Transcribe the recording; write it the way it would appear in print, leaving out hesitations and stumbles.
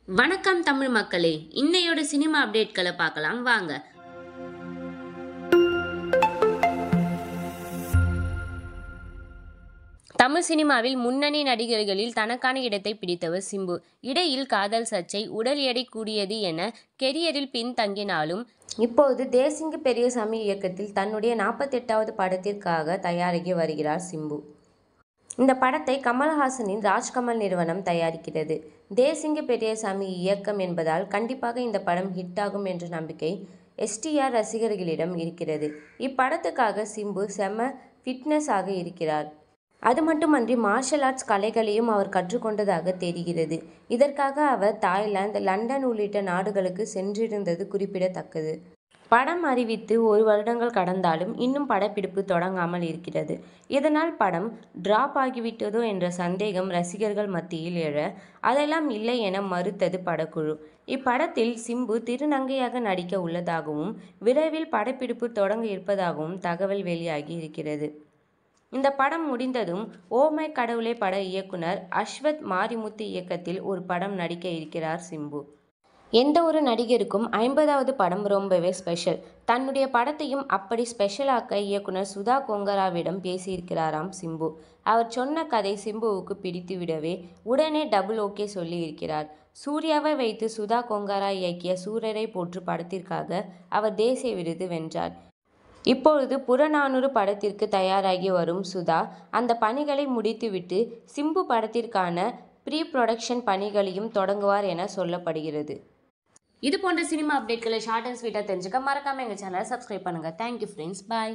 வணக்கம் தமிழ் மக்களே, இன்னையோட சினிமா அப்டேட்களை பார்க்கலாம் வாங்க. தமிழ் சினிமாவில் முன்னணி நடிகர்களில் தனக்கான இடத்தை பிடித்தவர் சிம்பு. இடையில் காதல் சர்ச்சை, உடல் எடை கூடியது என கெரியரில் பின்தங்கினாலும் இப்போது தேசிங்கு பெரியசாமி இயக்கத்தில் தன்னுடைய 48வது படத்திற்காக தயாராகி வருகிறார் சிம்பு. இந்த படத்தை கமல்ஹாசனின் ராஜ்கமல் நிறுவனம் தயாரிக்கிறது. தேசிங்கு பெரியசாமி இயக்கம் என்பதால் கண்டிப்பாக இந்த படம் ஹிட் ஆகும் என்ற நம்பிக்கை STR ரசிகர்களிடம் இருக்கிறது. இப்படத்துக்காக சிம்பு செம ஃபிட்னஸ் ஆக இருக்கிறார். அது மட்டுமன்றி மார்ஷல் ஆர்ட்ஸ் கலைகளையும் அவர் கற்றுக்கொண்டதாக தெரிகிறது. இதற்காக அவர் தாய்லாந்து, லண்டன் உள்ளிட்ட நாடுகளுக்கு சென்றிருந்தது குறிப்பிடத்தக்கது. படம் அறிவித்து 1 வருடங்கள் கடந்தாலும் இன்னும் படப்பிடிப்பு தொடங்காமல் இருக்கிறது. இதனால் படம் டிராப் ஆகிவிட்டதோ என்ற சந்தேகம் ரசிகர்கள் மத்தியில் எழ, அதெல்லாம் இல்லை என மறுத்தது படக்குழு. இப்படத்தில் சிம்பு திருநங்கையாக நடிக்க உள்ளதாகவும் விரைவில் படப்பிடிப்பு தொடங்க இருப்பதாகவும் தகவல் வெளியாகி இருக்கிறது. இந்த படம் முடிந்ததும் ஓ மை கடவுளே பட இயக்குனர் அஸ்வத் மாரிமுத்து இயக்கத்தில் ஒரு படம் நடிக்க இருக்கிறார் சிம்பு. எந்த ஒரு நடிகருக்கும் 50வது படம் ரொம்பவே ஸ்பெஷல். தன்னுடைய படத்தையும் அப்படி ஸ்பெஷலாக்க இயக்குனர் சுதா கொங்கராவிடம் பேசியிருக்கிறாராம் சிம்பு. அவர் சொன்ன கதை சிம்புவுக்கு பிடித்து விடவே உடனே டபுள் ஓகே சொல்லி இருக்கிறார். சூர்யாவை வைத்து சுதா கொங்கரா இயக்கிய சூரரை போற்று படத்திற்காக அவர் தேசிய விருது வென்றார். இப்பொழுது புறநானூறு படத்திற்கு தயாராகி வரும் சுதா அந்த பணிகளை முடித்துவிட்டு சிம்பு படத்திற்கான ப்ரீ ப்ரொடக்ஷன் பணிகளையும் தொடங்குவார் என சொல்லப்படுகிறது. இது போன்ற சினிமா அப்டேட்களை ஷார்ட் அண்ட் ஸ்வீட்டாக தெரிஞ்சுக்க மறக்காம எங்கள் சேனலை சப்ஸ்கிரைப் பண்ணுங்க. தேங்க்யூ ஃப்ரெண்ட்ஸ், பாய்.